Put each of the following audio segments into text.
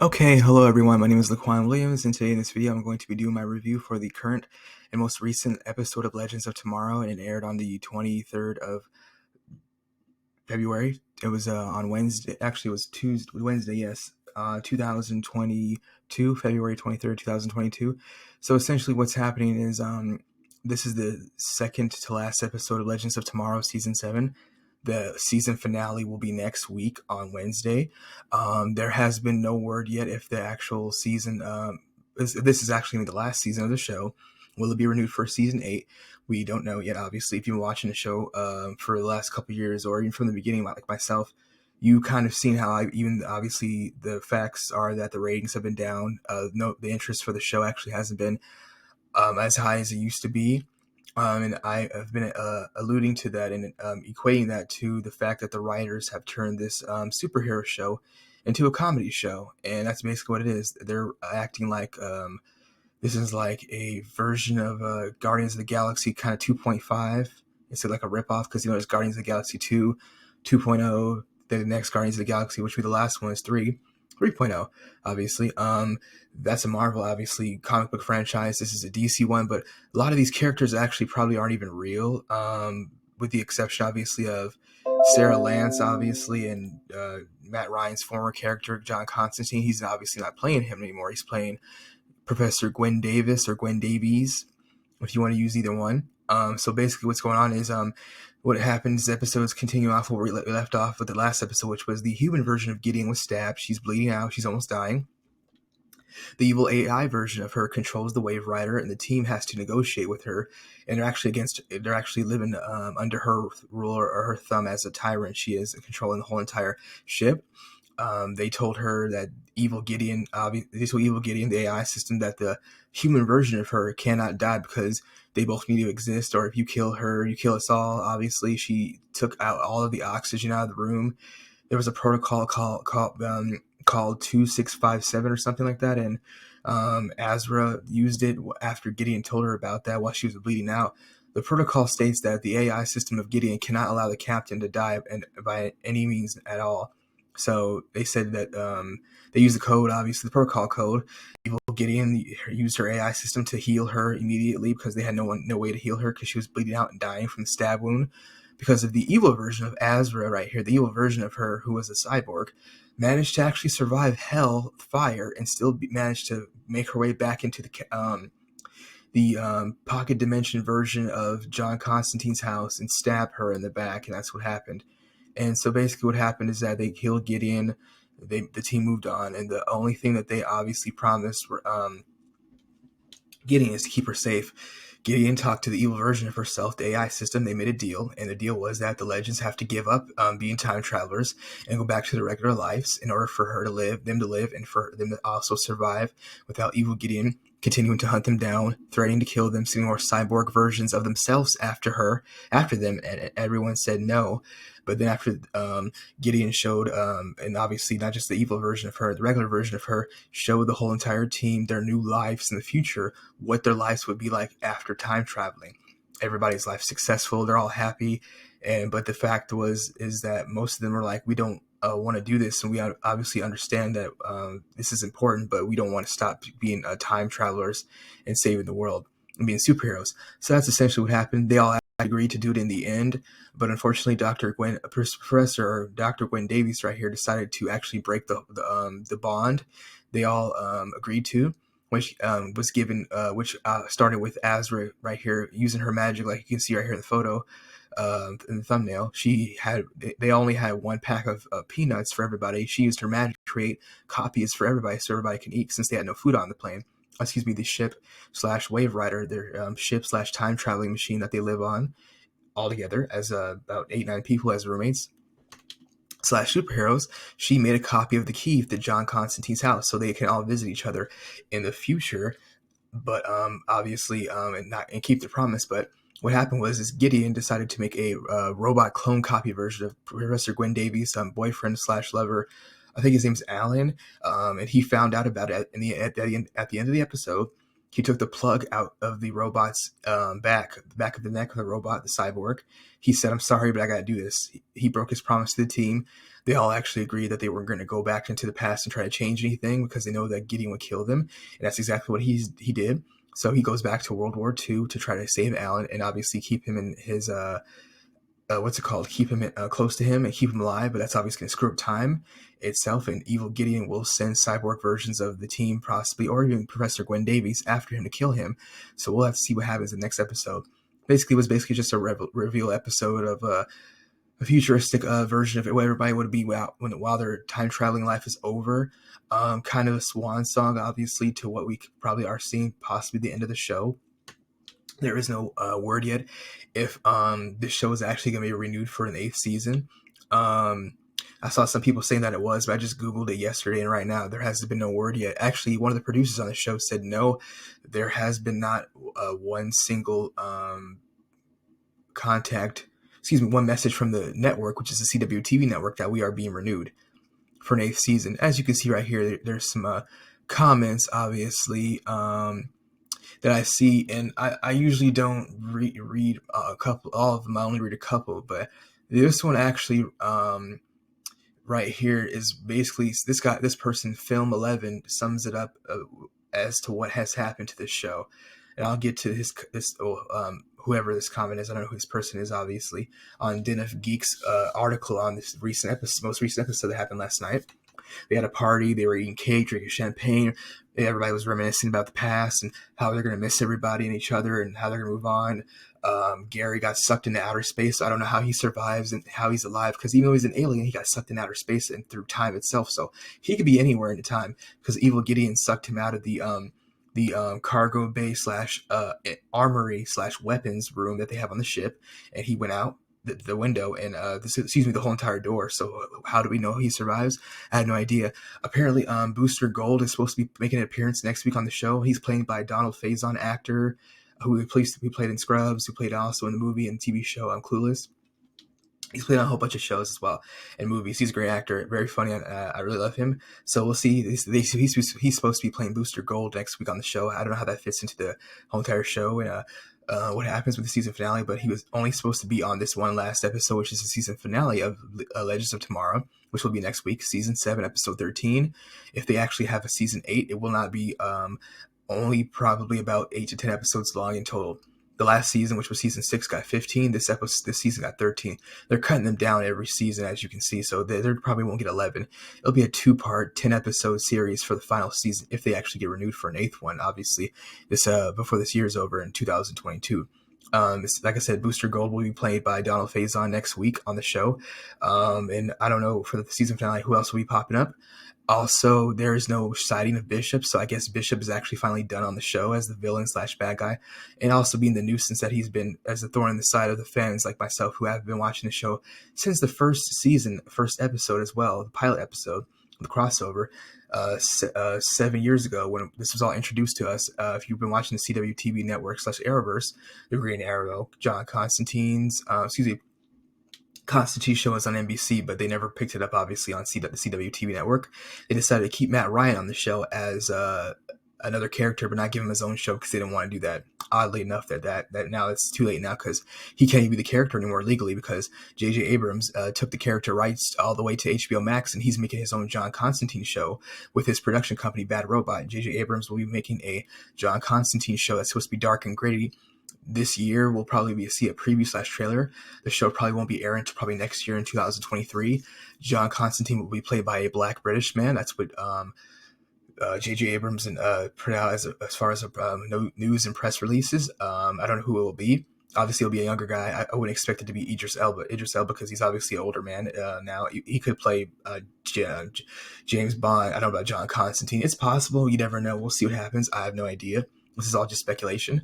Okay, hello everyone. My name is Laquan Williams, and today in this video, I'm going to be doing my review for the current and most recent episode of Legends of Tomorrow, and it aired on the 23rd of February. It was on Wednesday. Actually, it was Wednesday. Yes, 2022, February 23rd, 2022. So essentially, what's happening is this is the second to last episode of Legends of Tomorrow, season 7. The season finale will be next week on Wednesday. There has been no word yet if the actual season, this is actually the last season of the show. Will it be renewed for season 8? We don't know yet, obviously. If you've been watching the show for the last couple years, or even from the beginning, like myself, you kind of seen how even obviously the facts are that the ratings have been down. No, the interest for the show actually hasn't been as high as it used to be. And I have been alluding to that and equating that to the fact that the writers have turned this superhero show into a comedy show. And that's basically what it is. They're acting like this is like a version of Guardians of the Galaxy kind of 2.5. It's like a ripoff because, there's Guardians of the Galaxy 2, 2.0, the next Guardians of the Galaxy, which will be the last one, is 3.0, obviously. That's a Marvel, obviously, comic book franchise. This is a DC one, but a lot of these characters actually probably aren't even real, with the exception, obviously, of Sarah Lance, obviously, and Matt Ryan's former character, John Constantine. He's obviously not playing him anymore. He's playing Professor Gwen Davis or Gwen Davies, if you want to use either one. So basically, what's going on is what happens. Episodes continue off where we left off with the last episode, which was the human version of Gideon was stabbed. She's bleeding out. She's almost dying. The evil AI version of her controls the Wave Rider, and the team has to negotiate with her. And they're actually living under her rule or her thumb as a tyrant. She is controlling the whole entire ship. They told her that Evil Gideon, the AI system, that the human version of her cannot die because they both need to exist. Or if you kill her, you kill us all. Obviously, she took out all of the oxygen out of the room. There was a protocol called 2657 or something like that, and Azra used it after Gideon told her about that while she was bleeding out. The protocol states that the AI system of Gideon cannot allow the captain to die and by any means at all. So they said that they used the code, obviously the protocol code. Evil Gideon used her AI system to heal her immediately because they had no way to heal her because she was bleeding out and dying from the stab wound. Because of the evil version of Azra right here, the evil version of her who was a cyborg, managed to actually survive hell fire and still managed to make her way back into the pocket dimension version of John Constantine's house and stab her in the back, and that's what happened. And so basically what happened is that they killed Gideon. The team moved on, and the only thing that they obviously promised were Gideon is to keep her safe. Gideon talked to the evil version of herself, the AI system. They made a deal, and the deal was that the legends have to give up being time travelers and go back to their regular lives in order for them to live, and for them to also survive without evil Gideon continuing to hunt them down, threatening to kill them, sending more cyborg versions of themselves after them, and everyone said no. But then after Gideon showed, and obviously not just the evil version of her, the regular version of her, showed the whole entire team their new lives in the future, what their lives would be like after time traveling. Everybody's life successful, they're all happy, but the fact is that most of them are like, we don't want to do this, and we obviously understand that this is important, but we don't want to stop being time travelers and saving the world and being superheroes. So that's essentially what happened. They all agreed to do it in the end, but unfortunately, Dr. Gwen Davies right here decided to actually break the bond they all agreed to, which was given, which started with Azra right here using her magic, like you can see right here in the photo, in the thumbnail. They only had one pack of peanuts for everybody. She used her magic to create copies for everybody so everybody can eat since they had no food on the plane. Excuse me, the ship slash Wave Rider, their ship slash time traveling machine that they live on all together as about 8-9 people as roommates slash superheroes. She made a copy of the key to John Constantine's house so they can all visit each other in the future, but obviously and keep the promise. But what happened was Gideon decided to make a robot clone copy version of Professor Gwen Davies' boyfriend slash lover. I think his name's Alan, and he found out about it at the end of the episode. He took the plug out of the robot's back of the neck of the robot, the cyborg. He said, "I'm sorry, but I got to do this." He broke his promise to the team. they all actually agreed that they weren't going to go back into the past and try to change anything because they know that Gideon would kill them, and that's exactly what he did. So he goes back to World War II to try to save Alan and obviously keep him in his what's it called? Keep him close to him and keep him alive, but that's obviously going to screw up time itself. And evil Gideon will send cyborg versions of the team, possibly, or even Professor Gwen Davies after him to kill him. So we'll have to see what happens in the next episode. Basically, it was basically just a reveal episode of a futuristic version of it, where everybody would be while their time traveling life is over. Kind of a swan song, obviously, to what we probably are seeing, possibly the end of the show. There is no word yet if this show is actually going to be renewed for an 8th season. I saw some people saying that it was, but I just Googled it yesterday, and right now there has been no word yet. Actually, one of the producers on the show said no, there has been not one single one message from the network, which is the CWTV network, that we are being renewed for an 8th season. As you can see right here, there's some comments, obviously, that I see, and I usually don't read all of them. I only read a couple, but this one actually right here is basically this person, Film 11, sums it up as to what has happened to this show, and I'll get to whoever this comment is. I don't know who this person is, obviously, on Den of Geeks article on this most recent episode that happened last night. They had a party, they were eating cake, drinking champagne, everybody was reminiscing about the past and how they're going to miss everybody and each other and how they're going to move on. Gary got sucked into outer space. I don't know how he survives and how he's alive, because even though he's an alien, he got sucked in outer space and through time itself, so he could be anywhere in the time, because evil Gideon sucked him out of the cargo bay / armory / weapons room that they have on the ship, and he went out the window and the whole entire door. So how do we know he survives? I had no idea. Apparently, Booster Gold is supposed to be making an appearance next week on the show. He's played by Donald Faison, actor who played in Scrubs, who played also in the movie and TV show Clueless. He's played on a whole bunch of shows as well and movies. He's a great actor, very funny. I really love him. So we'll see. He's supposed to be playing Booster Gold next week on the show. I don't know how that fits into the whole entire show and what happens with the season finale, but he was only supposed to be on this one last episode, which is the season finale of Legends of Tomorrow, which will be next week, season 7, episode 13. If they actually have a season 8, it will not be only probably about 8 to 10 episodes long in total. The last season, which was season 6, got 15. This season got 13. They're cutting them down every season, as you can see, so they probably won't get 11. It'll be a 2-part, 10-episode series for the final season if they actually get renewed for an 8th one, obviously, before this year is over in 2022. Like I said, Booster Gold will be played by Donald Faison next week on the show. And I don't know, for the season finale, who else will be popping up. Also, there is no sighting of Bishop, so I guess Bishop is actually finally done on the show as the villain / bad guy, and also being the nuisance that he's been as a thorn in the side of the fans like myself, who have been watching the show since the first episode as well, the pilot episode, the crossover, 7 years ago when this was all introduced to us. If you've been watching the CWTV network / Arrowverse, the Green Arrow, John Constantine's, Constantine show was on NBC, but they never picked it up, obviously, on the CWTV network. They decided to keep Matt Ryan on the show as another character, but not give him his own show because they didn't want to do that. Oddly enough, that now it's too late now, because he can't even be the character anymore legally, because J.J. Abrams took the character rights all the way to HBO Max, and he's making his own John Constantine show with his production company, Bad Robot. J.J. Abrams will be making a John Constantine show that's supposed to be dark and gritty. This year we'll probably see a preview / trailer. The show probably won't be airing until probably next year in 2023. John Constantine will be played by a black British man. That's what J.J. Abrams put out as far as news and press releases. I don't know who it will be. Obviously, it'll be a younger guy. I wouldn't expect it to be Idris Elba. Because he's obviously an older man now. He could play James Bond. I don't know about John Constantine. It's possible. You never know. We'll see what happens. I have no idea. This is all just speculation.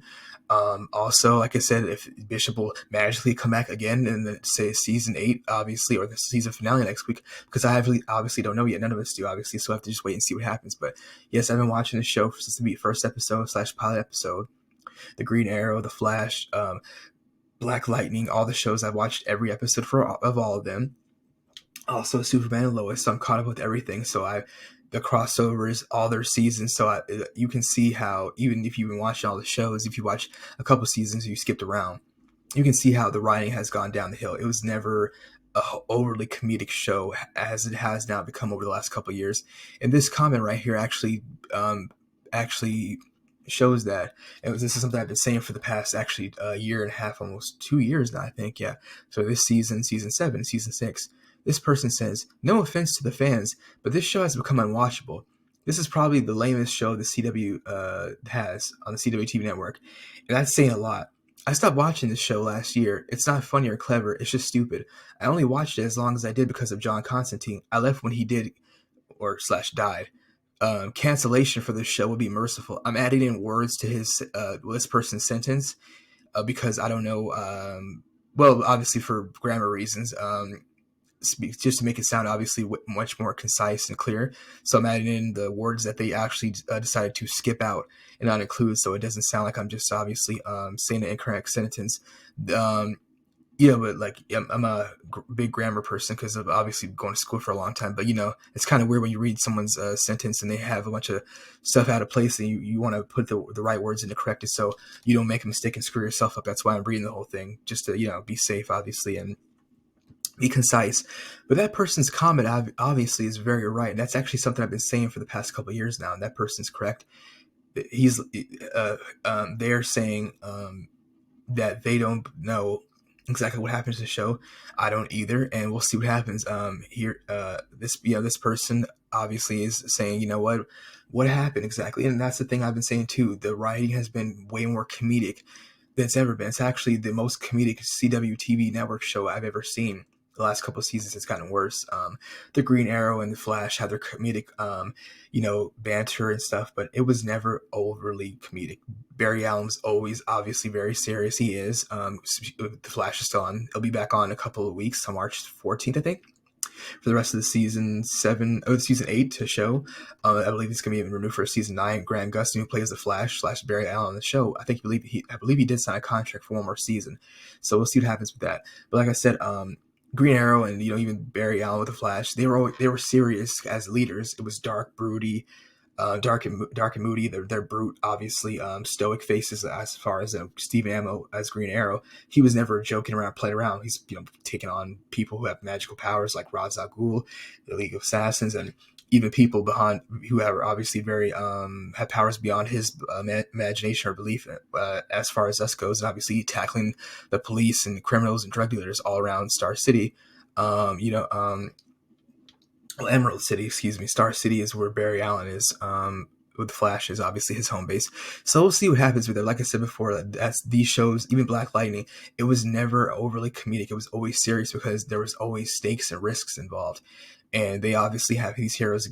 Also, like I said, if Bishop will magically come back again in say season 8, obviously, or the season finale next week, because I obviously don't know yet. None of us do, obviously, so I have to just wait and see what happens. But yes, I've been watching the show since the first episode / pilot episode. The Green Arrow, The Flash, Black Lightning, all the shows. I've watched every episode of all of them. Also, Superman and Lois, so I'm caught up with everything. So the crossovers, all their seasons, so you can see how, even if you've been watching all the shows, if you watch a couple seasons, you skipped around, you can see how the writing has gone down the hill. It was never a overly comedic show as it has now become over the last couple of years. And this comment right here actually shows that. And this is something I've been saying for the past actually a year and a half, almost 2 years now, I think. Yeah. So this season 7, season 6, this person says, "No offense to the fans, but this show has become unwatchable. This is probably the lamest show the CW has on the CW TV network." And that's saying a lot. I stopped watching this show last year. It's not funny or clever. It's just stupid. I only watched it as long as I did because of John Constantine. I left when he did or slash died. Cancellation for this show would be merciful. I'm adding in words to this person's sentence because I don't know. Well, obviously for grammar reasons. Just to make it sound obviously much more concise and clear. So I'm adding in the words that they actually decided to skip out and not include, so it doesn't sound like I'm just obviously saying an incorrect sentence. But like I'm a big grammar person because of obviously going to school for a long time. But it's kind of weird when you read someone's sentence and they have a bunch of stuff out of place, and you want to put the right words in to correct it so you don't make a mistake and screw yourself up. That's why I'm reading the whole thing, just to be safe, obviously, and be concise. But that person's comment obviously is very right. And that's actually something I've been saying for the past couple of years now. And that person's correct. They're saying that they don't know exactly what happens to the show. I don't either, and we'll see what happens. This person obviously is saying, what happened exactly, and that's the thing I've been saying too. The writing has been way more comedic than it's ever been. It's actually the most comedic CW TV network show I've ever seen. The last couple of seasons, it's gotten worse. The Green Arrow and the Flash have their comedic, banter and stuff, but it was never overly comedic. Barry Allen's always obviously very serious. He is. The Flash is still on. He'll be back on in a couple of weeks on March 14th, I think, for the rest of the season 8 to show. I believe he's going to be renewed for season 9. Grant Gustin, who plays the Flash / Barry Allen on the show, I believe he did sign a contract for one more season. So we'll see what happens with that. But like I said, Green Arrow and even Barry Allen with the Flash, they were serious as leaders. It was dark, broody, dark and moody. They're brute, obviously. Stoic faces as far as Stephen Amell as Green Arrow. He was never joking around, playing around. He's taking on people who have magical powers like Ra's al Ghul, the League of Assassins, and even people behind who are obviously very have powers beyond his imagination or belief as far as us goes, and obviously tackling the police and criminals and drug dealers all around Star City. Emerald City, excuse me. Star City is where Barry Allen is. With the Flash is obviously his home base. So we'll see what happens with it. Like I said before, that's these shows, even Black Lightning, it was never overly comedic. It was always serious because there was always stakes and risks involved. And they obviously have these heroes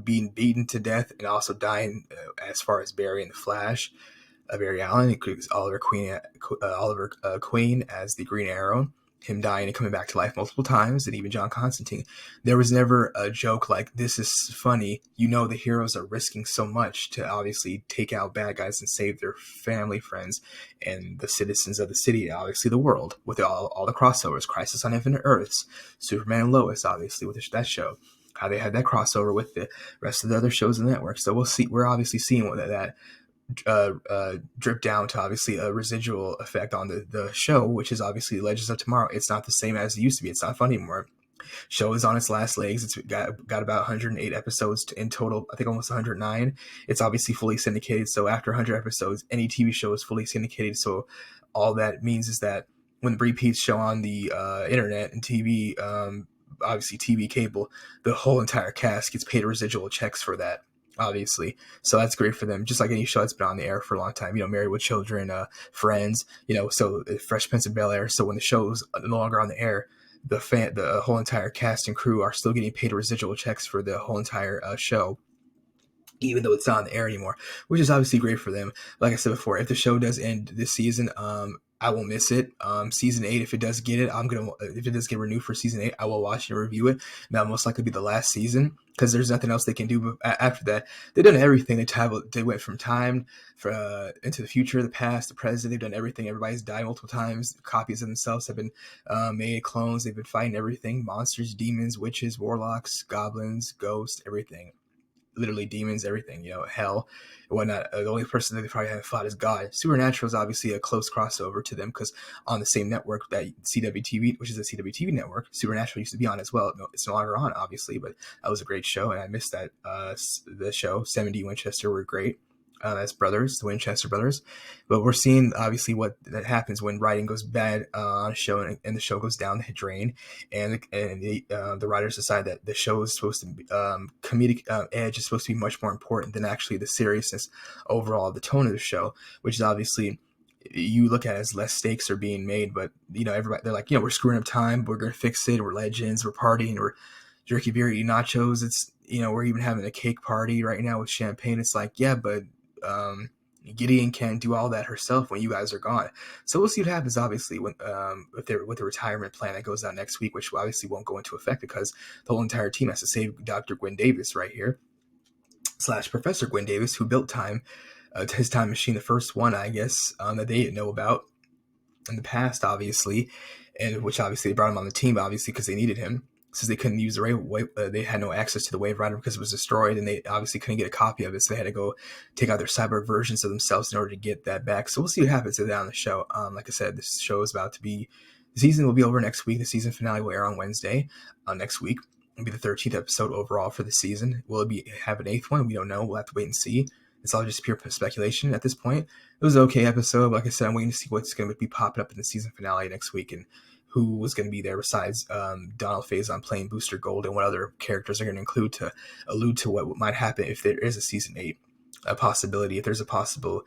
being beaten to death and also dying as far as Barry and the Flash. Barry Allen includes Oliver Queen as the Green Arrow, him dying and coming back to life multiple times, and even John Constantine. There was never a joke like, this is funny. The heroes are risking so much to obviously take out bad guys and save their family, friends, and the citizens of the city, obviously the world, with all the crossovers. Crisis on Infinite Earths, Superman and Lois, obviously, with that show. How they had that crossover with the rest of the other shows in the network. So we'll see. We're obviously seeing what that drip down to obviously a residual effect on the show, which is obviously Legends of Tomorrow. It's not the same as it used to be. It's not funny anymore. Show is on its last legs. It's got about 108 episodes in total. I think almost 109. It's obviously fully syndicated. So after 100 episodes, any TV show is fully syndicated. So all that means is that when the repeats show on the internet and TV, obviously TV cable, the whole entire cast gets paid residual checks for that, obviously. So that's great for them, just like any show that's been on the air for a long time. Married with Children, Friends, so Fresh Prince of Bel-Air. So when the show's no longer on the air, the whole entire cast and crew are still getting paid residual checks for the whole entire show, even though it's not on the air anymore, which is obviously great for them. Like I said before, if the show does end this season, I will miss it. Season 8, if it does get it, if it does get renewed for season 8, I will watch and review it. That'll most likely be the last season because there's nothing else they can do after that. They've done everything. They went from time into the future, the past, the present. They've done everything. Everybody's died multiple times. Copies of themselves have been made, clones. They've been fighting everything: monsters, demons, witches, warlocks, goblins, ghosts, everything. literally demons, everything, hell and whatnot. The only person that they probably haven't fought is God. Supernatural is obviously a close crossover to them because on the same network that CWTV, which is a CWTV network, Supernatural used to be on as well. No, it's no longer on, obviously, but that was a great show, and I missed that. The show, 70 Winchester were great. As brothers, the Winchester brothers. But we're seeing obviously what that happens when writing goes bad on a show, and the show goes down the drain, and the writers decide that the show is supposed to be comedic edge is supposed to be much more important than actually the seriousness overall, the tone of the show, which is obviously you look at it as less stakes are being made, but everybody, they're like, we're screwing up time, we're gonna fix it, we're legends, we're partying, we're jerky beer, eating nachos. It's we're even having a cake party right now with champagne. It's like, yeah, but Gideon can't do all that herself when you guys are gone. So we'll see what happens, obviously, when with the retirement plan that goes out next week, which obviously won't go into effect because the whole entire team has to save Dr. Gwen Davis right here, / Professor Gwen Davis, who built his time machine, the first one, I guess, that they didn't know about in the past, obviously, and which obviously they brought him on the team, obviously, because they needed him. Since they couldn't use the they had no access to the Wave Rider because it was destroyed, and they obviously couldn't get a copy of it, so they had to go take out their cyborg versions of themselves in order to get that back. So we'll see what happens to that on the show. Like I said, this show is about to be, the season will be over next week. The season finale will air on Wednesday next week. It'll be the 13th episode overall for the season. Will it have an 8th one? We don't know. We'll have to wait and see. It's all just pure speculation at this point. It was an okay episode. Like I said, I'm waiting to see what's going to be popping up in the season finale next week and who was going to be there besides Donald Faison playing Booster Gold, and what other characters are going to include to allude to what might happen if there is a season 8 possibility, if there's a possible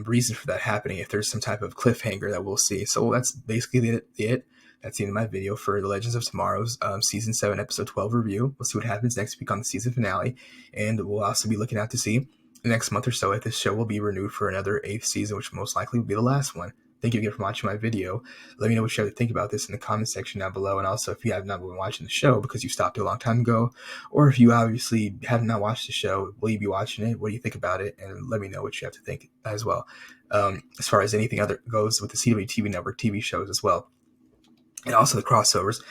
reason for that happening, if there's some type of cliffhanger that we'll see. So that's basically it. That's the end of my video for The Legends of Tomorrow's Season 7, Episode 12 review. We'll see what happens next week on the season finale, and we'll also be looking out to see the next month or so if this show will be renewed for another 8th season, which most likely will be the last one. Thank you again for watching my video. Let me know what you have to think about this in the comment section down below. And also, if you have not been watching the show because you stopped it a long time ago, or if you obviously have not watched the show, will you be watching it? What do you think about it? And let me know what you have to think as well. As far as anything other goes with the CWTV network TV shows as well. And also the crossovers.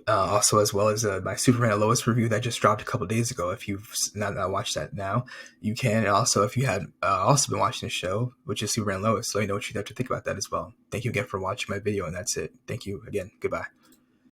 Also, as well as my Superman and Lois review that just dropped a couple days ago. If you've not watched that now, you can. And also, if you had also been watching the show, which is Superman and Lois, let me know what you have to think about that as well. Thank you again for watching my video, and that's it. Thank you again. Goodbye.